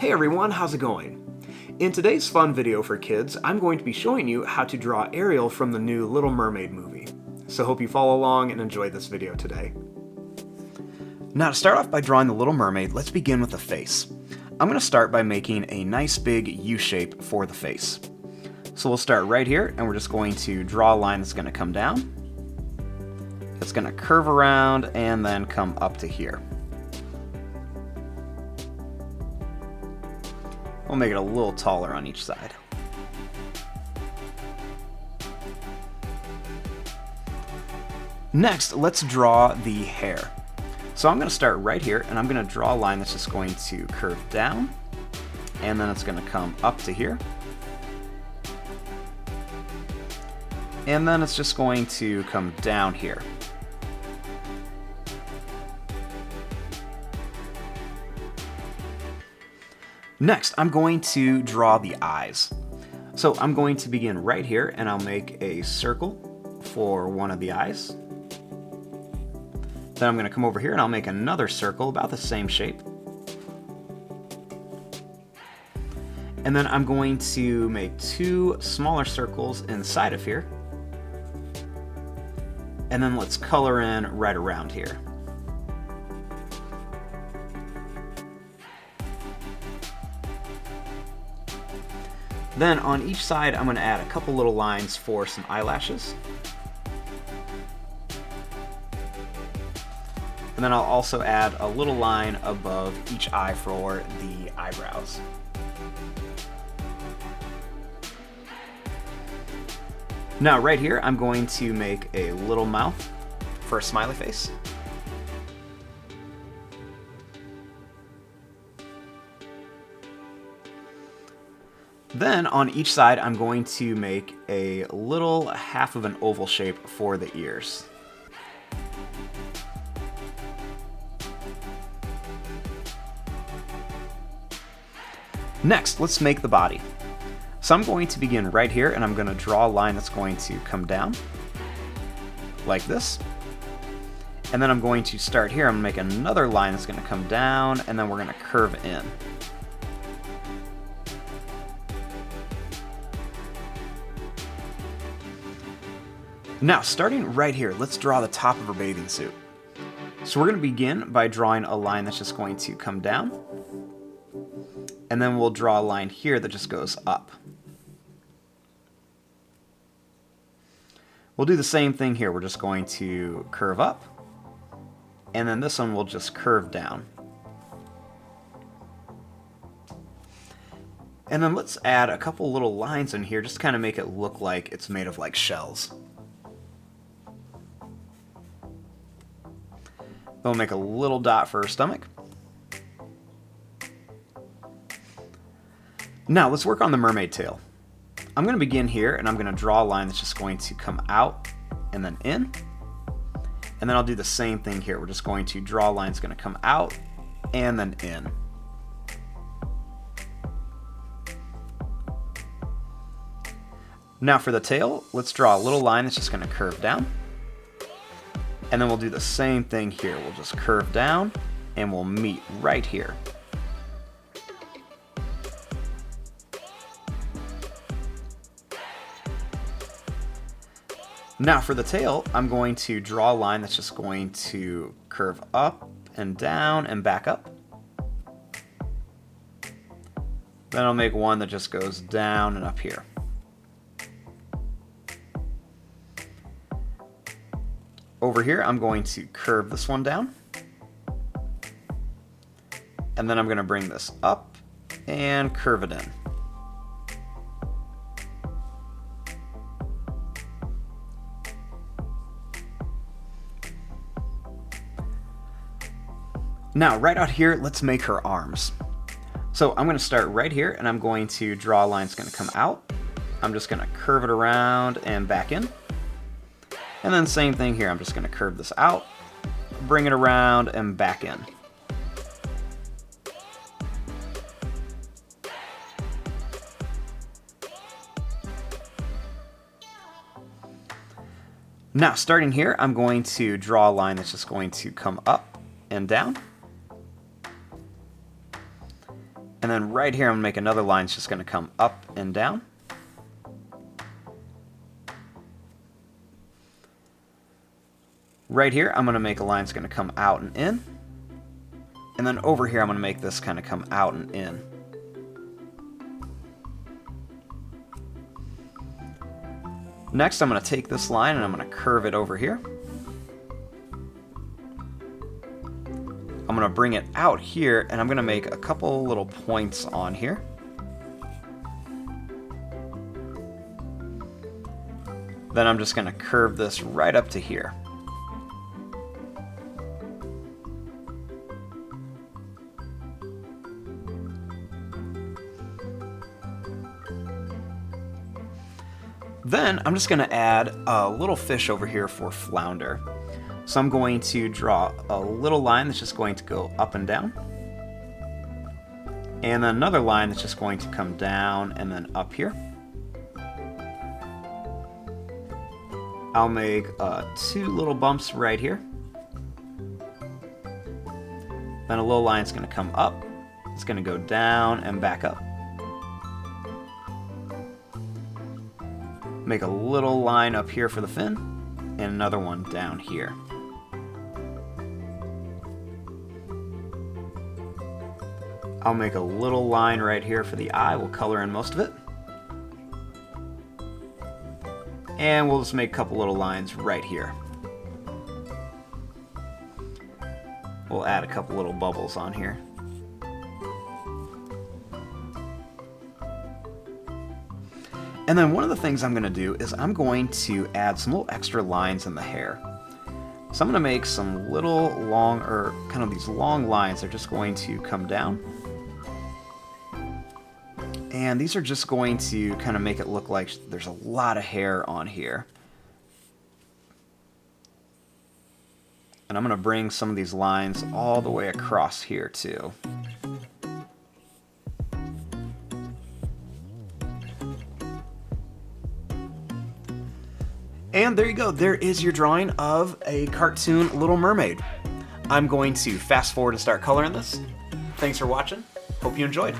Hey everyone, how's it going? In today's fun video for kids, I'm going to be showing you how to draw Ariel from the new Little Mermaid movie. So hope you follow along and enjoy this video today. Now to start off by drawing the Little Mermaid, let's begin with the face. I'm going to start by making a nice big U shape for the face. So we'll start right here and we're just going to draw a line that's going to come down. It's going to curve around and then come up to here. We'll make it a little taller on each side. Next, let's draw the hair. So I'm going to start right here and I'm going to draw a line that's just going to curve down and then it's going to come up to here. And then it's just going to come down here. Next, I'm going to draw the eyes. So I'm going to begin right here and I'll make a circle for one of the eyes. Then I'm going to come over here and I'll make another circle about the same shape. And then I'm going to make two smaller circles inside of here. And then let's color in right around here. Then on each side, I'm going to add a couple little lines for some eyelashes. And then I'll also add a little line above each eye for the eyebrows. Now right here, I'm going to make a little mouth for a smiley face. Then on each side, I'm going to make a little half of an oval shape for the ears. Next, let's make the body. So I'm going to begin right here and I'm going to draw a line that's going to come down like this. And then I'm going to start here. I'm going to make another line that's going to come down and then we're going to curve in. Now, starting right here, let's draw the top of her bathing suit. So we're going to begin by drawing a line that's just going to come down. And then we'll draw a line here that just goes up. We'll do the same thing here. We're just going to curve up. And then this one will just curve down. And then let's add a couple little lines in here just to kind of make it look like it's made of like shells. We'll make a little dot for her stomach. Now let's work on the mermaid tail. I'm going to begin here and I'm going to draw a line that's just going to come out and then in. And then I'll do the same thing here. We're just going to draw a line that's going to come out and then in. Now for the tail, let's draw a little line that's just going to curve down. And then we'll do the same thing here. We'll just curve down and we'll meet right here. Now for the tail, I'm going to draw a line that's just going to curve up and down and back up. Then I'll make one that just goes down and up here. Over here, I'm going to curve this one down. And then I'm going to bring this up and curve it in. Now, right out here, let's make her arms. So I'm going to start right here and I'm going to draw a line that's going to come out. I'm just going to curve it around and back in. And then same thing here, I'm just going to curve this out, bring it around, and back in. Now, starting here, I'm going to draw a line that's just going to come up and down. And then right here I'm going to make another line that's just going to come up and down. Right here I'm going to make a line that's going to come out and in. And then over here I'm going to make this kind of come out and in. Next I'm going to take this line and I'm going to curve it over here. I'm going to bring it out here and I'm going to make a couple little points on here. Then I'm just going to curve this right up to here. Then I'm just going to add a little fish over here for flounder. So I'm going to draw a little line that's just going to go up and down. And then another line that's just going to come down and then up here. I'll make 2 little bumps right here. Then a little line is going to come up. It's going to go down and back up. Make a little line up here for the fin, and another one down here. I'll make a little line right here for the eye. We'll color in most of it. And we'll just make a couple little lines right here. We'll add a couple little bubbles on here. And then one of the things I'm going to do is I'm going to add some little extra lines in the hair. So I'm going to make some little long, or kind of these long lines. They're just going to come down. And these are just going to kind of make it look like there's a lot of hair on here. And I'm going to bring some of these lines all the way across here too. And there you go, there is your drawing of a cartoon Little Mermaid. I'm going to fast forward and start coloring this. Thanks for watching, hope you enjoyed.